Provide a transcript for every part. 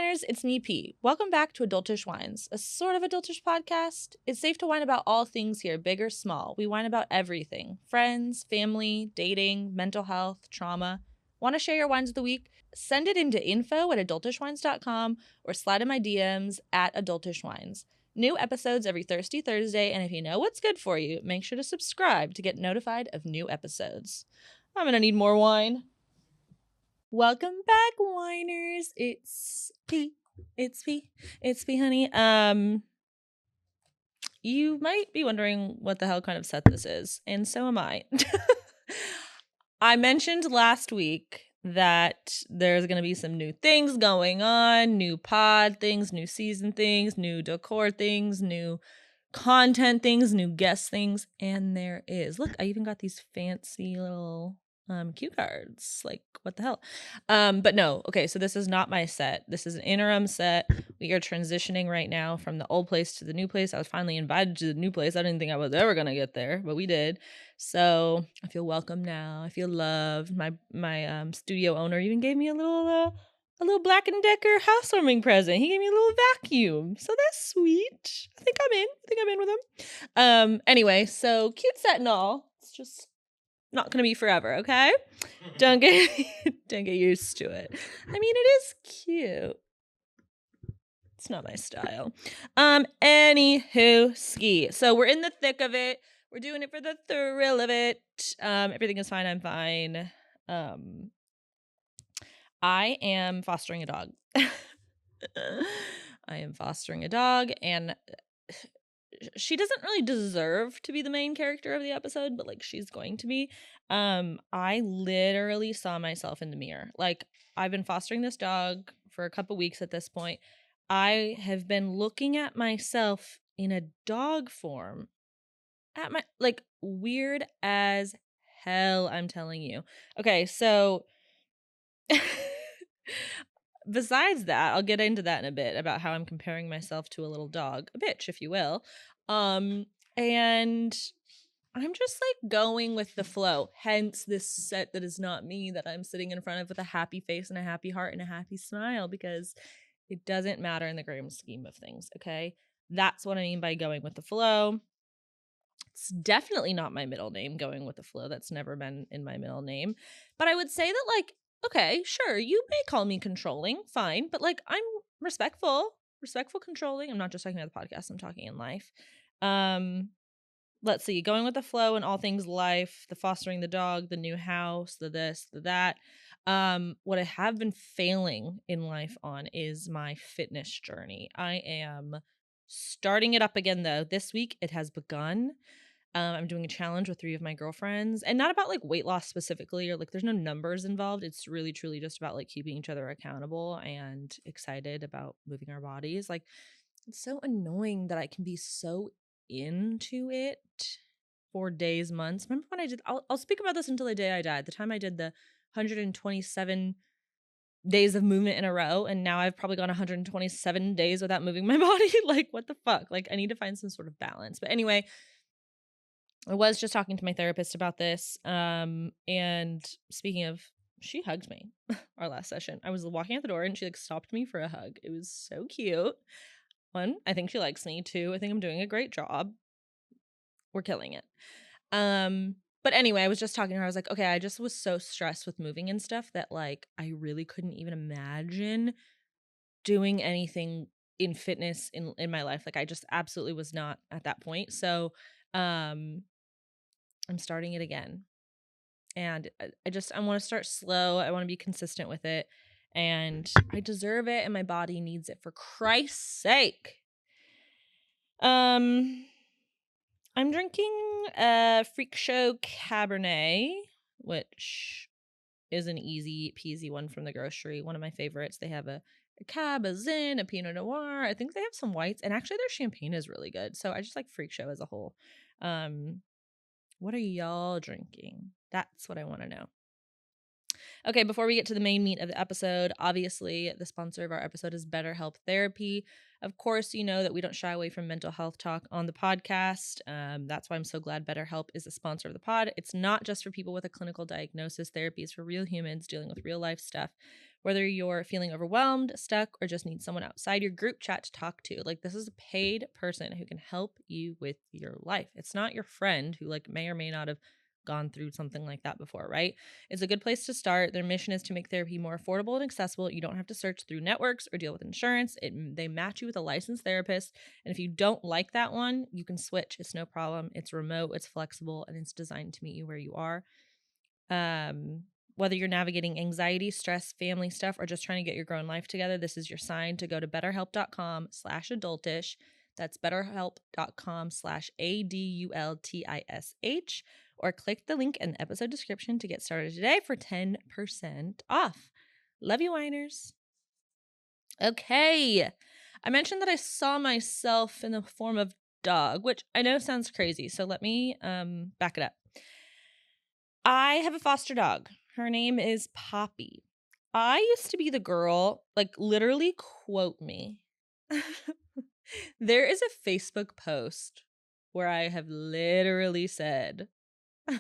whiners, it's me, P. Welcome back to Adultish Whines, a sort of adultish podcast. It's safe to whine about all things here, big or small. We whine about everything. Friends, family, dating, mental health, trauma. Want to share your whines of the week? Send it into info@adultishwhines.com or slide in my DMs at adultishwhines. New episodes every Thursday, and if you know what's good for you, make sure to subscribe to get notified of new episodes. I'm gonna need more wine. Welcome back, whiners. It's P. It's P, honey. You might be wondering what the hell kind of set this is, and so am I. I mentioned last week that there's going to be some new things going on, new pod things, new season things, new decor things, new content things, new guest things, and there is. Look, I even got these fancy little cue cards. Like, what the hell? But no, okay, so this is not my set. This is an interim set. We are transitioning right now from the old place to the new place. I was finally invited to the new place. I didn't think I was ever gonna get there, but we did. So I feel welcome now. I feel loved. My studio owner even gave me a little Black & Decker housewarming present. He gave me a little vacuum. So that's sweet. I think I'm in with him. Anyway, so cute set and all. It's just not gonna be forever, okay? Don't get used to it. I mean, it is cute. It's not my style. Anywho, ski. So we're in the thick of it. We're doing it for the thrill of it. Everything is fine. I'm fine. I am fostering a dog. I am fostering a dog, and she doesn't really deserve to be the main character of the episode, but like she's going to be. I literally saw myself in the mirror. Like, I've been fostering this dog for a couple weeks at this point. I have been looking at myself in a dog form at my, like, weird as hell, I'm telling you. Okay, so besides that, I'll get into that in a bit about how I'm comparing myself to a little dog, a bitch, if you will. And I'm just like going with the flow. Hence this set that is not me, that I'm sitting in front of with a happy face and a happy heart and a happy smile, because it doesn't matter in the grand scheme of things, okay? That's what I mean by going with the flow. It's definitely not my middle name, going with the flow. That's never been in my middle name. But I would say that, like, okay, sure, you may call me controlling, fine, but like I'm respectful, controlling. I'm not just talking about the podcast, I'm talking in life. Let's see, going with the flow in all things life, the fostering the dog, the new house, the this, the that. What I have been failing in life on is my fitness journey. I am starting it up again though. This week it has begun. I'm doing a challenge with 3 of my girlfriends, and not about like weight loss specifically, or like there's no numbers involved. It's really truly just about like keeping each other accountable and excited about moving our bodies. Like, it's so annoying that I can be so into it for days, months. Remember when I did, I'll speak about this until the day I died. The time I did the 127 days of movement in a row, and now I've probably gone 127 days without moving my body. Like, what the fuck? Like, I need to find some sort of balance. But anyway, I was just talking to my therapist about this. And speaking of, she hugged me our last session. I was walking out the door and she like stopped me for a hug. It was so cute. 1, I think she likes me. 2, I think I'm doing a great job. We're killing it. But anyway, I was just talking to her. I was like, okay, I just was so stressed with moving and stuff that like I really couldn't even imagine doing anything in fitness in my life. Like, I just absolutely was not at that point. So I'm starting it again. And I want to start slow. I want to be consistent with it. And I deserve it, and my body needs it, for Christ's sake. I'm drinking a Freak Show Cabernet, which is an easy peasy one from the grocery. One of my favorites. They have a Cab, a Zin, a Pinot Noir. I think they have some whites, and actually their champagne is really good. So I just like Freak Show as a whole. What are y'all drinking? That's what I want to know. Okay, before we get to the main meat of the episode, obviously the sponsor of our episode is BetterHelp Therapy. Of course, you know that we don't shy away from mental health talk on the podcast. That's why I'm so glad BetterHelp is a sponsor of the pod. It's not just for people with a clinical diagnosis. Therapy is for real humans dealing with real life stuff, Whether you're feeling overwhelmed, stuck, or just need someone outside your group chat to talk to, like, this is a paid person who can help you with your life. It's not your friend who, like, may or may not have gone through something like that before, right? It's a good place to start. Their mission is to make therapy more affordable and accessible. You don't have to search through networks or deal with insurance. They match you with a licensed therapist. And if you don't like that one, you can switch. It's no problem. It's remote, it's flexible, and it's designed to meet you where you are. Whether you're navigating anxiety, stress, family stuff, or just trying to get your grown life together, this is your sign to go to betterhelp.com/adultish. That's betterhelp.com/ADULTISH, or click the link in the episode description to get started today for 10% off. Love you, whiners. Okay. I mentioned that I saw myself in the form of dog, which I know sounds crazy. So let me back it up. I have a foster dog. Her name is Poppi. I used to be the girl, like, literally quote me. There is a Facebook post where I have literally said, I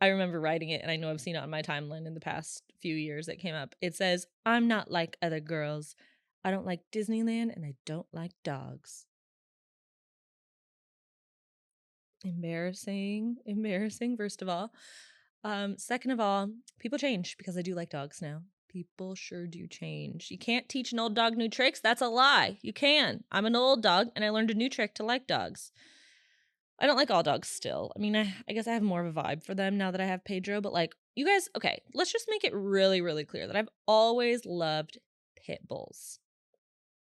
remember writing it, and I know I've seen it on my timeline in the past few years. It came up. It says, "I'm not like other girls. I don't like Disneyland, and I don't like dogs." Embarrassing, first of all. Second of all, people change, because I do like dogs now. People sure do change. You can't teach an old dog new tricks. That's a lie. You can. I'm an old dog, and I learned a new trick to like dogs. I don't like all dogs still. I mean, I guess I have more of a vibe for them now that I have Pedro, but, like, you guys, okay, let's just make it really, really clear that I've always loved pit bulls.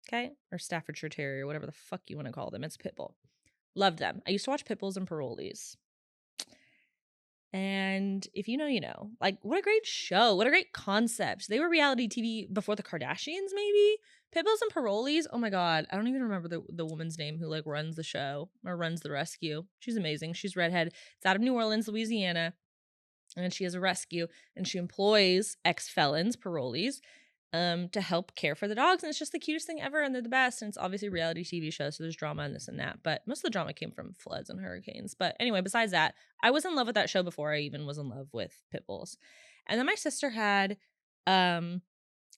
Okay? Or Staffordshire Terrier, whatever the fuck you want to call them. It's pit bull. Loved them. I used to watch pit bulls and parolees. And if you know, you know. Like, what a great show. What a great concept. They were reality TV before the Kardashians, maybe? Pitbulls and Parolees. Oh my God. I don't even remember the woman's name who, like, runs the show or runs the rescue. She's amazing. She's redhead. It's out of New Orleans, Louisiana. And she has a rescue, and she employs ex-felons, parolees, to help care for the dogs. And it's just the cutest thing ever, and they're the best. And it's obviously a reality TV show, so there's drama and this and that. But most of the drama came from floods and hurricanes. But anyway, besides that, I was in love with that show before I even was in love with pit bulls. And then my sister had a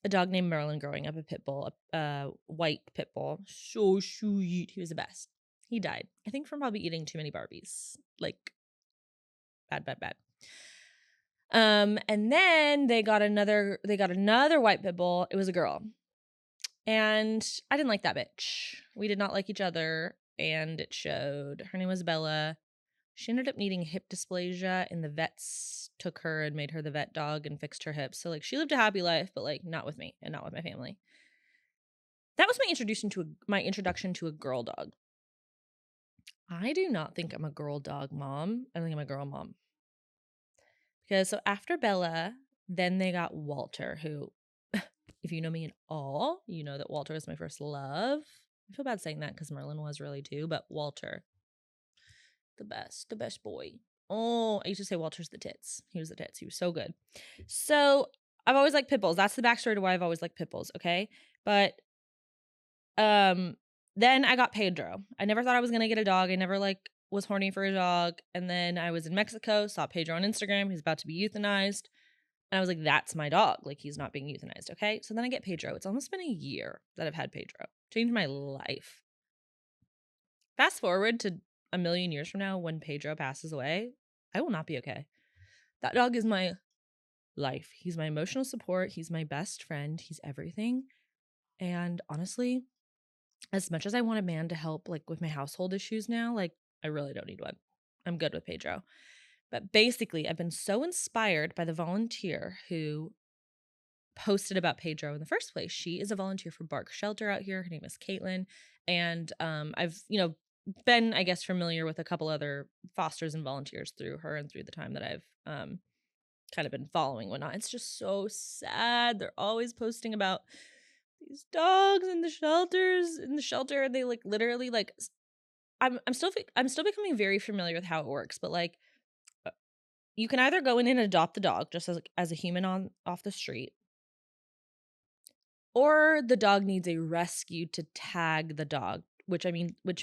dog named Merlin growing up, a pit bull, a white pit bull. So sweet. He was the best. He died, I think, from probably eating too many Barbies. Like, bad. And then they got another white pit bull. It was a girl. And I didn't like that bitch. We did not like each other, and it showed. Her name was Bella. She ended up needing hip dysplasia, and the vets took her and made her the vet dog and fixed her hips. So, like, she lived a happy life, but, like, not with me and not with my family. That was my introduction to a girl dog. I do not think I'm a girl dog mom. I think I'm a girl mom. Because so after Bella, then they got Walter, who, if you know me at all, you know that Walter was my first love. I feel bad saying that because Merlin was really too, but Walter, the best boy. Oh, I used to say Walter's the tits. He was the tits. He was so good. So I've always liked pit bulls. That's the backstory to why I've always liked pit bulls, okay? But then I got Pedro. I never thought I was gonna get a dog. I never, like, was horny for a dog. And then I was in Mexico, saw Pedro on Instagram. He's about to be euthanized. And I was like, that's my dog. Like, he's not being euthanized, okay? So then I get Pedro. It's almost been a year that I've had Pedro. Changed my life. Fast forward to a million years from now, when Pedro passes away, I will not be okay. That dog is my life. He's my emotional support. He's my best friend. He's everything. And honestly, as much as I want a man to help, like, with my household issues now, like, I really don't need one. I'm good with Pedro. But basically, I've been so inspired by the volunteer who posted about Pedro in the first place. She is a volunteer for Bark Shelter out here. Her name is Caitlin. And I've, been, I guess, familiar with a couple other fosters and volunteers through her and through the time that I've kind of been following whatnot. It's just so sad. They're always posting about these dogs in the shelter. They, like, literally, like, I'm still becoming very familiar with how it works, but, like, you can either go in and adopt the dog just as a human off the street, or the dog needs a rescue to tag the dog, which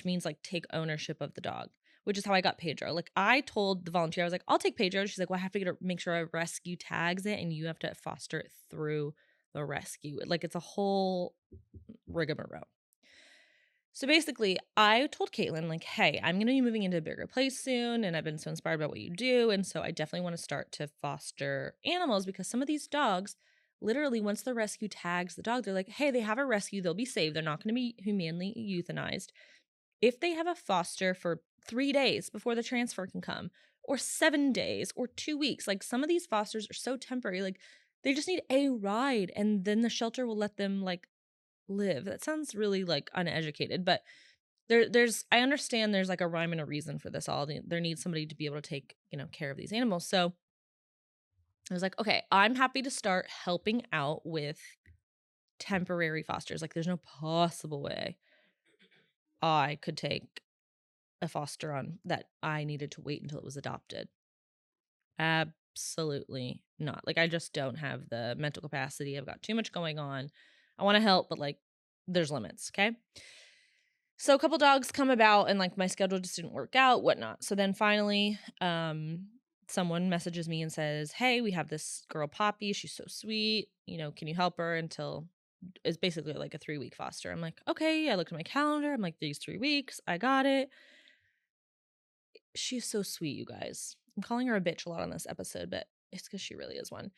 means, like, take ownership of the dog, which is how I got Pedro. Like, I told the volunteer, I was like, I'll take Pedro. She's like, well, I have to make sure I rescue tags it, and you have to foster it through the rescue. Like, it's a whole rigmarole. So basically, I told Caitlin, like, hey, I'm going to be moving into a bigger place soon, and I've been so inspired by what you do. And so I definitely want to start to foster animals, because some of these dogs, literally, once the rescue tags the dog, they're like, hey, they have a rescue. They'll be saved. They're not going to be humanely euthanized. If they have a foster for 3 days before the transfer can come, or 7 days, or 2 weeks, like, some of these fosters are so temporary, like, they just need a ride, and then the shelter will let them, like, live. That sounds really, like, uneducated, but there's I understand there's, like, a rhyme and a reason for this all. There needs somebody to be able to take, care of these animals. So I was like, okay, I'm happy to start helping out with temporary fosters. Like, there's no possible way I could take a foster on that I needed to wait until it was adopted. Absolutely not. Like, I just don't have the mental capacity. I've got too much going on. I want to help, but, like, there's limits. Okay. So a couple dogs come about, and, like, my schedule just didn't work out, whatnot. So then finally, someone messages me and says, hey, we have this girl, Poppi. She's so sweet. Can you help her until it's basically like a 3-week foster. I'm like, okay. I looked at my calendar. I'm like, these 3 weeks, I got it. She's so sweet, you guys. I'm calling her a bitch a lot on this episode, but it's because she really is one.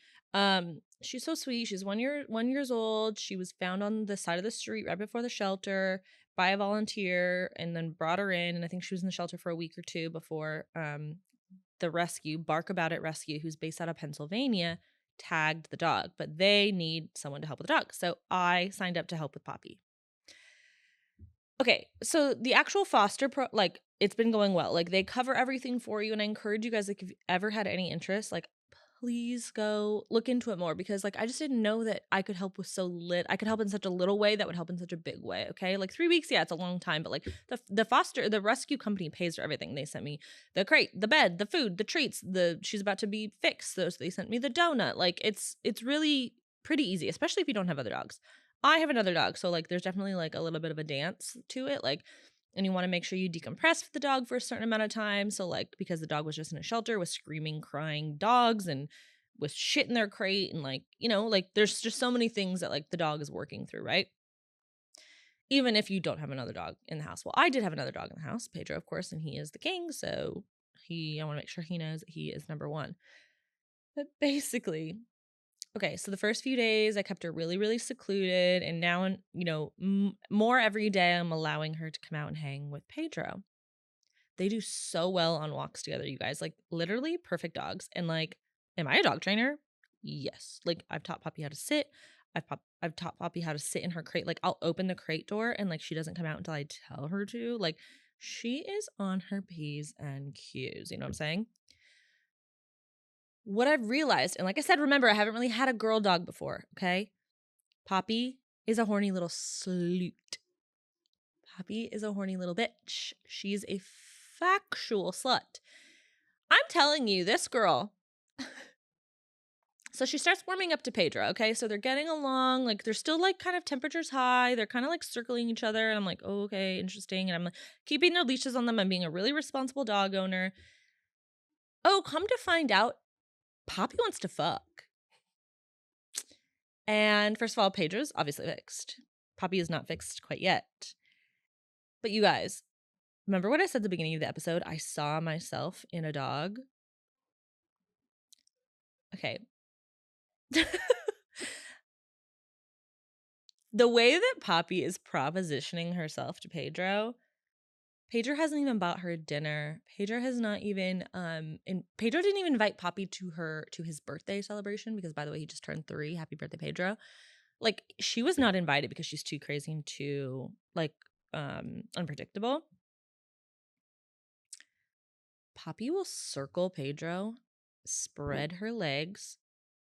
She's so sweet. She's 1 years old. She was found on the side of the street right before the shelter by a volunteer, and then brought her in. And I think she was in the shelter for a week or two before the rescue, Bark About It Rescue, who's based out of Pennsylvania, tagged the dog. But they need someone to help with the dog, so I signed up to help with Poppi. Okay, so the actual foster like, it's been going well. Like, they cover everything for you, and I encourage you guys, like, if you've ever had any interest, like, please go look into it more, because, like, I just didn't know that I could help with I could help in such a little way that would help in such a big way. Okay, like, 3 weeks, yeah, it's a long time, but, like, the rescue company pays for everything. They sent me the crate, the bed, the food, the treats. She's about to be fixed, so they sent me the donut. Like, it's really pretty easy, especially if you don't have other dogs. I have another dog, so, like, there's definitely, like, a little bit of a dance to it, like, and you wanna make sure you decompress with the dog for a certain amount of time. So, like, because the dog was just in a shelter with screaming, crying dogs and with shit in their crate, and, like, like, there's just so many things that, like, the dog is working through, right? Even if you don't have another dog in the house. Well, I did have another dog in the house, Pedro, of course, and he is the king, so I wanna make sure he knows that he is number 1. But basically, okay, so the first few days, I kept her really, really secluded, and now, more every day, I'm allowing her to come out and hang with Pedro. They do so well on walks together, you guys. Like, literally perfect dogs. And, like, am I a dog trainer? Yes. Like, I've taught Poppy how to sit. I've taught Poppy how to sit in her crate. Like, I'll open the crate door, and, like, she doesn't come out until I tell her to. Like, she is on her P's and Q's. You know what I'm saying? What I've realized, and like I said, remember, I haven't really had a girl dog before, okay? Poppi is a horny little sleut. Poppi is a horny little bitch. She's a factual slut. I'm telling you, this girl. So she starts warming up to Pedro, okay? So they're getting along. Like, they're still, like, kind of temperatures high. They're kind of, like, circling each other. And I'm like, oh, okay, interesting. And I'm, like, keeping their leashes on them. I'm being a really responsible dog owner. Oh, come to find out, Poppi wants to fuck. And first of all, Pedro's obviously fixed. Poppi is not fixed quite yet. But you guys, remember what I said at the beginning of the episode? I saw myself in a dog. Okay. The way that Poppi is propositioning herself to Pedro hasn't even bought her dinner. Pedro has not even and Pedro didn't even invite Poppi to his birthday celebration, because, by the way, he just turned 3. Happy birthday, Pedro. Like, she was not invited because she's too crazy and too, like, unpredictable. Poppi will circle Pedro, spread her legs,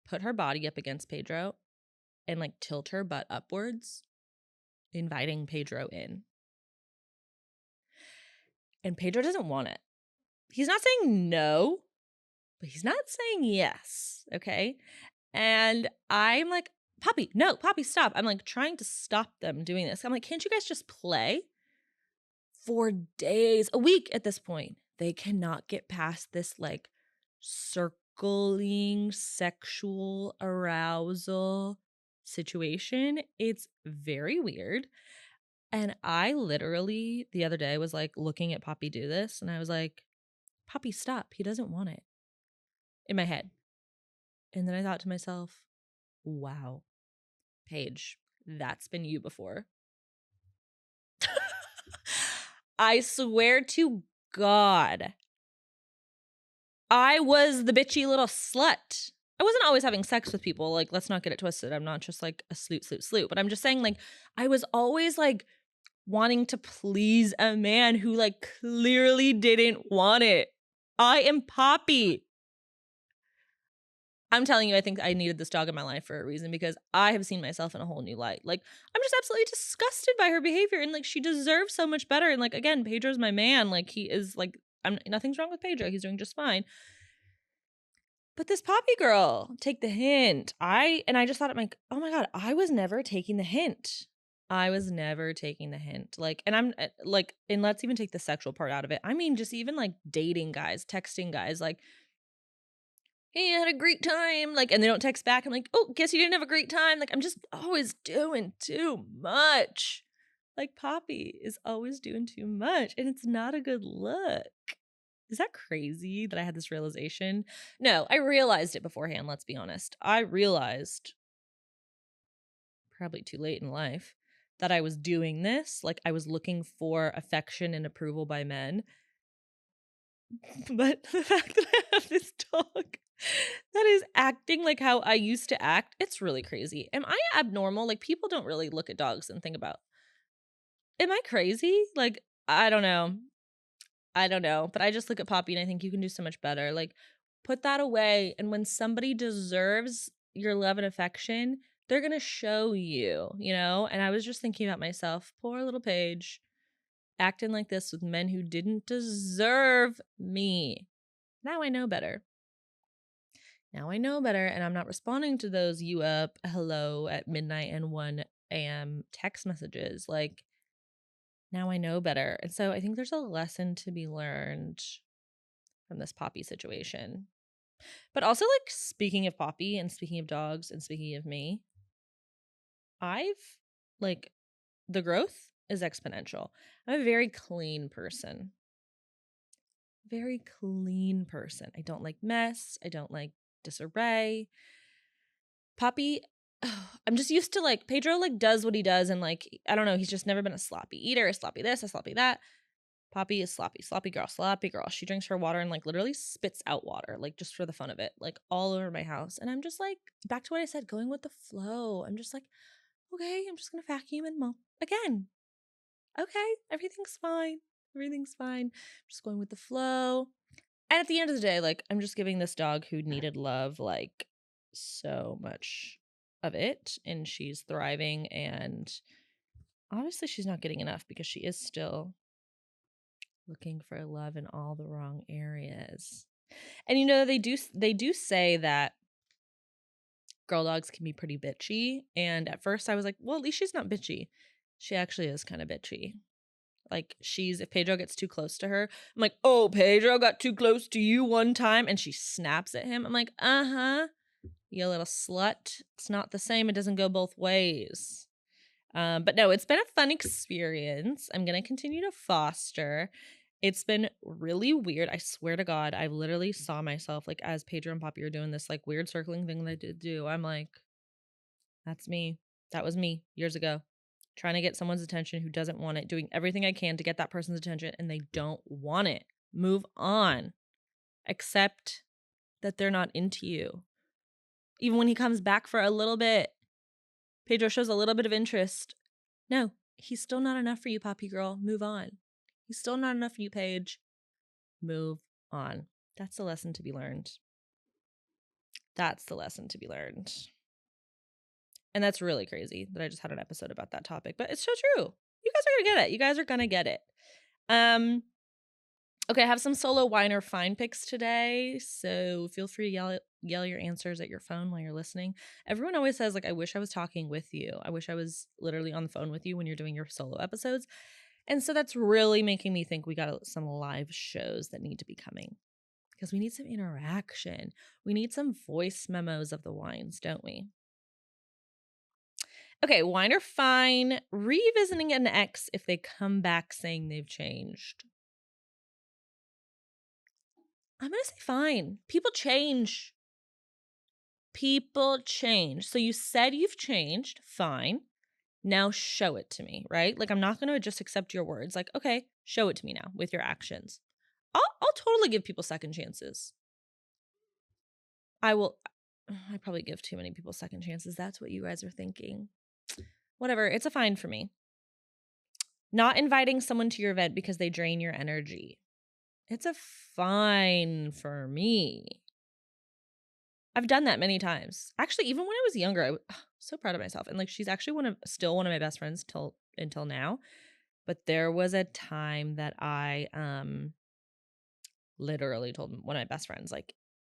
put her body up against Pedro, and, like, tilt her butt upwards, inviting Pedro in. And Pedro doesn't want it. He's not saying no, but he's not saying yes, okay? And I'm like, Poppi, no, Poppi, stop. I'm, like, trying to stop them doing this. I'm like, can't you guys just play? For days, a week at this point, they cannot get past this like circling sexual arousal situation. It's very weird. And I literally the other day was like looking at Poppy do this, and I was like, Poppy, stop. He doesn't want it, in my head. And then I thought to myself, wow, Paige, that's been you before. I swear to God, I was the bitchy little slut. I wasn't always having sex with people. Like, let's not get it twisted. I'm not just like a sloot. But I'm just saying, like, I was always like wanting to please a man who like clearly didn't want it. I am Poppy. I'm telling you, I think I needed this dog in my life for a reason, because I have seen myself in a whole new light. Like, I'm just absolutely disgusted by her behavior, and like she deserves so much better. And like, again, Pedro's my man. Like, he is like, nothing's wrong with Pedro. He's doing just fine. But this Poppy girl, take the hint. I just thought, I'm like, oh my God, I was never taking the hint. I was never taking the hint. Like, and I'm like, and let's even take the sexual part out of it. I mean, just even like dating guys, texting guys, like, hey, I had a great time. Like, and they don't text back. I'm like, oh, guess you didn't have a great time. Like, I'm just always doing too much. Like, Poppy is always doing too much, and it's not a good look. Is that crazy that I had this realization? No, I realized it beforehand, let's be honest. I realized, probably too late in life, that I was doing this. Like, I was looking for affection and approval by men. But the fact that I have this dog that is acting like how I used to act, it's really crazy. Am I abnormal? Like, people don't really look at dogs and think about, am I crazy? Like, I don't know. But I just look at Poppy and I think you can do so much better. Like, put that away. And when somebody deserves your love and affection, they're going to show you, you know? And I was just thinking about myself, poor little Paige, acting like this with men who didn't deserve me. Now I know better. And I'm not responding to those you up, hello at midnight and 1 a.m. text messages. Like, now I know better. And so I think there's a lesson to be learned from this Poppy situation. But also, like, speaking of Poppy and speaking of dogs and speaking of me, I've, like, the growth is exponential. I'm a very clean person. Very clean person. I don't like mess. I don't like disarray. Poppy, I'm just used to, like, Pedro, like, does what he does, and, like, I don't know, he's just never been a sloppy eater, a sloppy this, a sloppy that. Poppy is sloppy girl. She drinks her water and like literally spits out water, like just for the fun of it, like all over my house. And I'm just like, back to what I said, going with the flow. I'm just like, okay, I'm just gonna vacuum and mop again. Okay, everything's fine. I'm just going with the flow. And at the end of the day, like, I'm just giving this dog who needed love, like, so much of it, and she's thriving. And obviously she's not getting enough because she is still looking for love in all the wrong areas. And you know, they do say that girl dogs can be pretty bitchy. And at first I was like, well, at least she's not bitchy. She actually is kind of bitchy. Like, if Pedro gets too close to her, I'm like, oh, Pedro got too close to you one time, and she snaps at him. I'm like, uh-huh, you little slut. It's not the same. It doesn't go both ways. But no, it's been a fun experience. I'm going to continue to foster. It's been really weird. I swear to God, I literally saw myself, like, as Pedro and Poppy are doing this, like, weird circling thing they did do. I'm like, that's me. That was me years ago. Trying to get someone's attention who doesn't want it, doing everything I can to get that person's attention, and they don't want it. Move on. Accept that they're not into you. Even when he comes back for a little bit, Pedro shows a little bit of interest. No, he's still not enough for you, Poppy girl. Move on. He's still not enough for you, Paige. Move on. That's the lesson to be learned. And that's really crazy that I just had an episode about that topic, but it's so true. You guys are gonna get it. Okay, I have some solo whine or fine picks today, so feel free to yell your answers at your phone while you're listening. Everyone always says, like, I wish I was talking with you. I wish I was literally on the phone with you when you're doing your solo episodes. And so that's really making me think we got some live shows that need to be coming because we need some interaction. We need some voice memos of the whines, don't we? Okay, whine or fine. Revisiting an ex if they come back saying they've changed. I'm going to say fine. People change. People change. So you said you've changed. Fine. Now show it to me, right? Like, I'm not going to just accept your words. Like, okay, show it to me now with your actions. I'll totally give people second chances. I probably give too many people second chances. That's what you guys are thinking. Whatever. It's a fine for me. Not inviting someone to your event because they drain your energy. It's a fine for me. I've done that many times. Actually, even when I was younger, I was so proud of myself. And like, she's actually still one of my best friends until now. But there was a time that I literally told one of my best friends, like,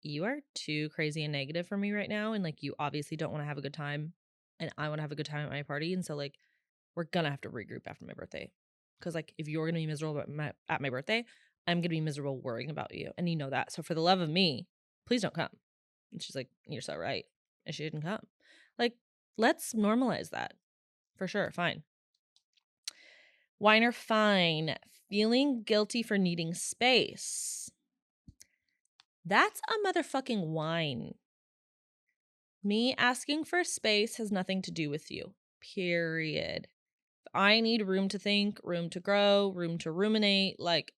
you are too crazy and negative for me right now. And like, you obviously don't want to have a good time. And I want to have a good time at my party. And so like, we're going to have to regroup after my birthday. Because like, if you're going to be miserable at my birthday, I'm going to be miserable worrying about you. And you know that. So for the love of me, please don't come. And she's like, you're so right. And she didn't come. Like, let's normalize that. For sure. Fine. Whine or fine. Feeling guilty for needing space. That's a motherfucking whine. Me asking for space has nothing to do with you. Period. I need room to think, room to grow, room to ruminate. Like,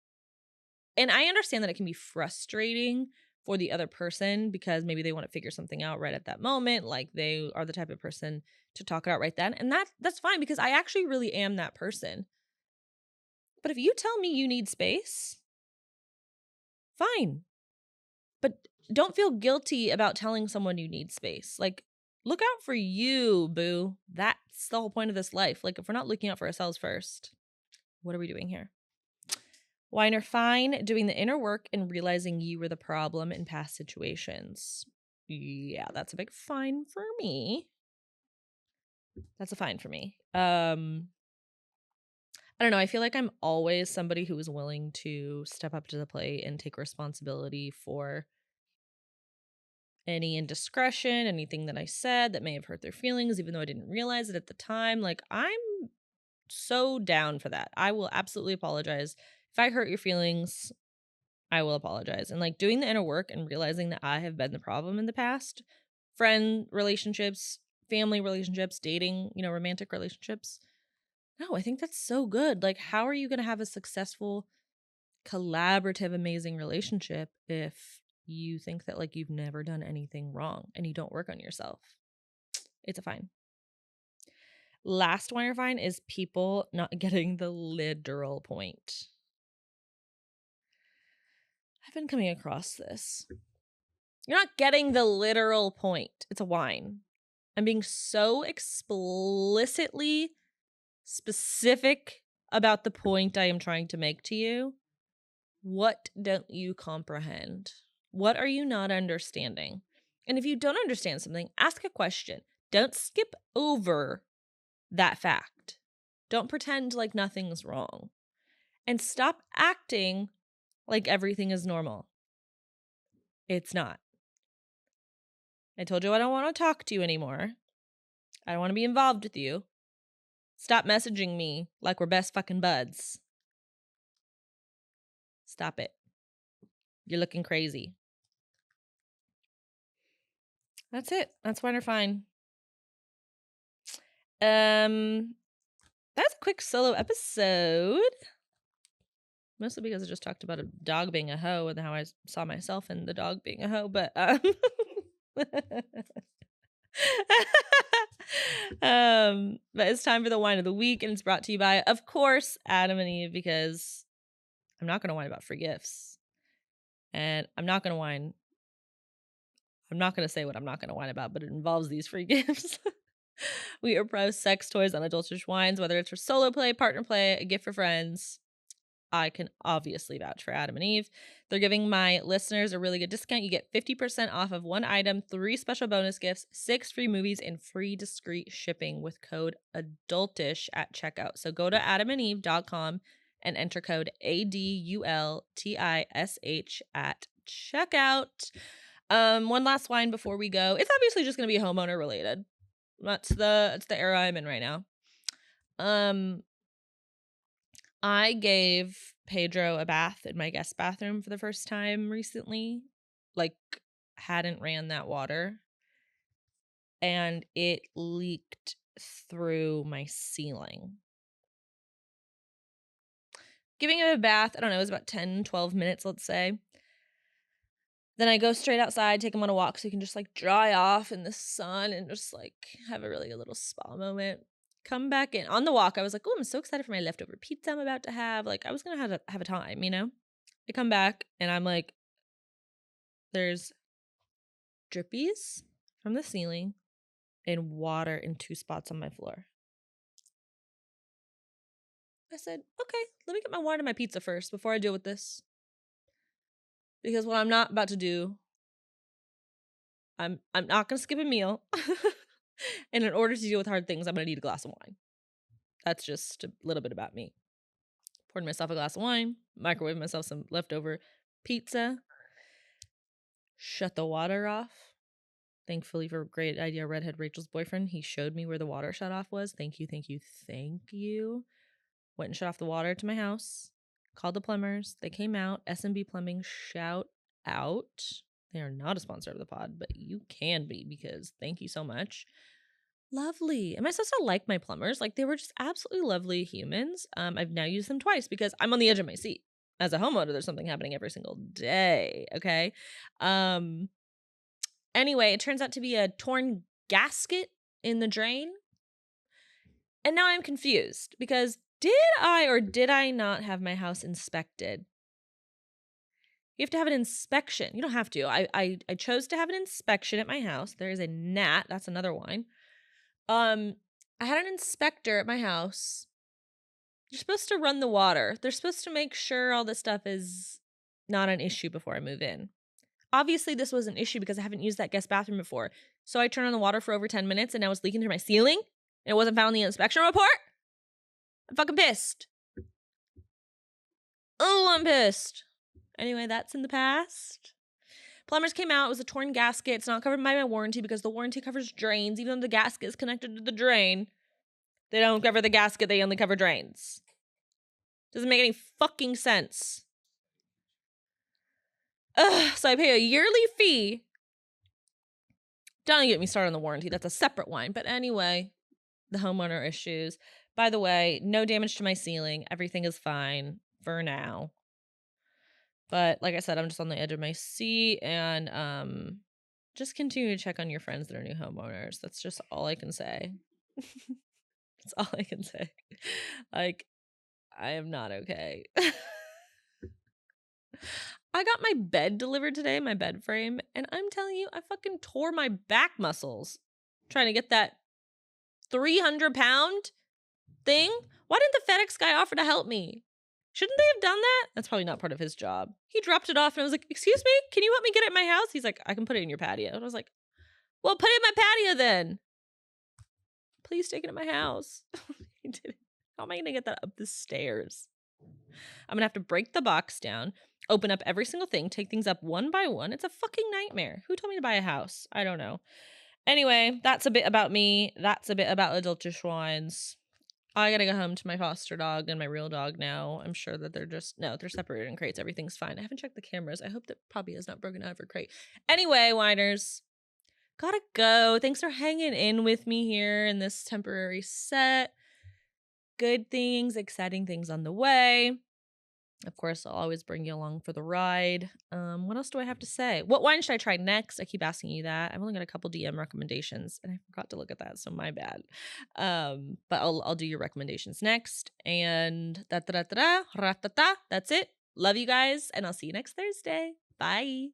and I understand that it can be frustrating for the other person because maybe they want to figure something out right at that moment. Like, they are the type of person to talk it out right then. And that's fine because I actually really am that person. But if you tell me you need space, fine. But don't feel guilty about telling someone you need space. Like, look out for you, boo. That's the whole point of this life. Like, if we're not looking out for ourselves first, what are we doing here? Whine or fine. Doing the inner work and realizing you were the problem in past situations. Yeah, that's a big fine for me. That's a fine for me. I don't know. I feel like I'm always somebody who is willing to step up to the plate and take responsibility for any indiscretion, anything that I said that may have hurt their feelings, even though I didn't realize it at the time. Like, I'm so down for that. I will absolutely apologize. If I hurt your feelings, I will apologize. And like, doing the inner work and realizing that I have been the problem in the past, friend relationships, family relationships, dating, romantic relationships. No, I think that's so good. Like, how are you going to have a successful, collaborative, amazing relationship if you think that like you've never done anything wrong and you don't work on yourself? It's a fine. Last whine or fine is people not getting the literal point. I've been coming across this. You're not getting the literal point. It's a whine. I'm being so explicitly specific about the point I am trying to make to you. What don't you comprehend? What are you not understanding? And if you don't understand something, ask a question. Don't skip over that fact. Don't pretend like nothing's wrong. And stop acting like everything is normal. It's not. I told you I don't want to talk to you anymore. I don't want to be involved with you. Stop messaging me like we're best fucking buds. Stop it. You're looking crazy. That's it. That's whine or fine. That's a quick solo episode. Mostly because I just talked about a dog being a hoe and how I saw myself in the dog being a hoe, but but it's time for the whine of the week, and it's brought to you by, of course, Adam and Eve, because I'm not gonna whine about free gifts. And I'm not gonna say what I'm not gonna whine about, but it involves these free gifts. We are pro sex toys, unadulterated wines, whether it's for solo play, partner play, a gift for friends. I can obviously vouch for Adam and Eve. They're giving my listeners a really good discount. You get 50% off of one item, 3 special bonus gifts, 6 free movies, and free discreet shipping with code ADULTISH at checkout. So go to adamandeve.com and enter code ADULTISH at checkout. One last whine before we go. It's obviously just going to be homeowner related. It's the era I'm in right now. I gave Pedro a bath in my guest bathroom for the first time recently. Like, hadn't ran that water. And it leaked through my ceiling. Giving him a bath, I don't know, it was about 10, 12 minutes, let's say. Then I go straight outside, take him on a walk so he can just like dry off in the sun and just like have a really good little spa moment. Come back in. On the walk, I was like, oh, I'm so excited for my leftover pizza I'm about to have. Like, I was going to have a time, you know? I come back and I'm like, there's drippies from the ceiling and water in 2 spots on my floor. I said, okay, let me get my water and my pizza first before I deal with this. Because what I'm not about to do, I'm not going to skip a meal. And in order to deal with hard things, I'm going to need a glass of wine. That's just a little bit about me. Poured myself a glass of wine, microwaved myself some leftover pizza, shut the water off. Thankfully, for a great idea, Redhead Rachel's boyfriend, he showed me where the water shut off was. Thank you, thank you, thank you. Went and shut off the water to my house. Called the plumbers. They came out. S&B Plumbing, shout out. They are not a sponsor of the pod, but you can be because thank you so much. Lovely. Am I supposed to like my plumbers? Like, they were just absolutely lovely humans. I've now used them twice because I'm on the edge of my seat. As a homeowner, there's something happening every single day. Okay. Anyway, it turns out to be a torn gasket in the drain. And now I'm confused because did I or did I not have my house inspected? You have to have an inspection. You don't have to. I chose to have an inspection at my house. There is a gnat. That's another whine. I had an inspector at my house. You're supposed to run the water. They're supposed to make sure all this stuff is not an issue before I move in. Obviously, this was an issue because I haven't used that guest bathroom before. So I turned on the water for over 10 minutes and now it's leaking through my ceiling and it wasn't found in the inspection report. I'm fucking pissed. Oh, I'm pissed. Anyway, that's in the past. Plumbers came out. It was a torn gasket. It's not covered by my warranty because the warranty covers drains. Even though the gasket is connected to the drain, they don't cover the gasket. They only cover drains. Doesn't make any fucking sense. Ugh, so I pay a yearly fee. Don't get me started on the warranty. That's a separate whine. But anyway, the homeowner issues. By the way, no damage to my ceiling. Everything is fine for now. But like I said, I'm just on the edge of my seat and just continue to check on your friends that are new homeowners. That's just all I can say. That's all I can say. Like, I am not okay. I got my bed delivered today, my bed frame, and I'm telling you, I fucking tore my back muscles trying to get that 300-pound thing. Why didn't the FedEx guy offer to help me? Shouldn't they have done that? That's probably not part of his job. He dropped it off and I was like, excuse me, can you help me get it in my house? He's like, I can put it in your patio. And I was like, well, put it in my patio then. Please take it in my house. He didn't. How am I going to get that up the stairs? I'm going to have to break the box down, open up every single thing, take things up one by one. It's a fucking nightmare. Who told me to buy a house? I don't know. Anyway, that's a bit about me. That's a bit about adultish wines. I gotta go home to my foster dog and my real dog now. I'm sure that they're separated in crates. Everything's fine. I haven't checked the cameras. I hope that Poppi has not broken out of her crate. Anyway, whiners, gotta go. Thanks for hanging in with me here in this temporary set. Good things, exciting things on the way. Of course, I'll always bring you along for the ride. What else do I have to say? What wine should I try next? I keep asking you that. I've only got a couple DM recommendations, and I forgot to look at that, so my bad. But I'll do your recommendations next. And that's it. Love you guys, and I'll see you next Thursday. Bye.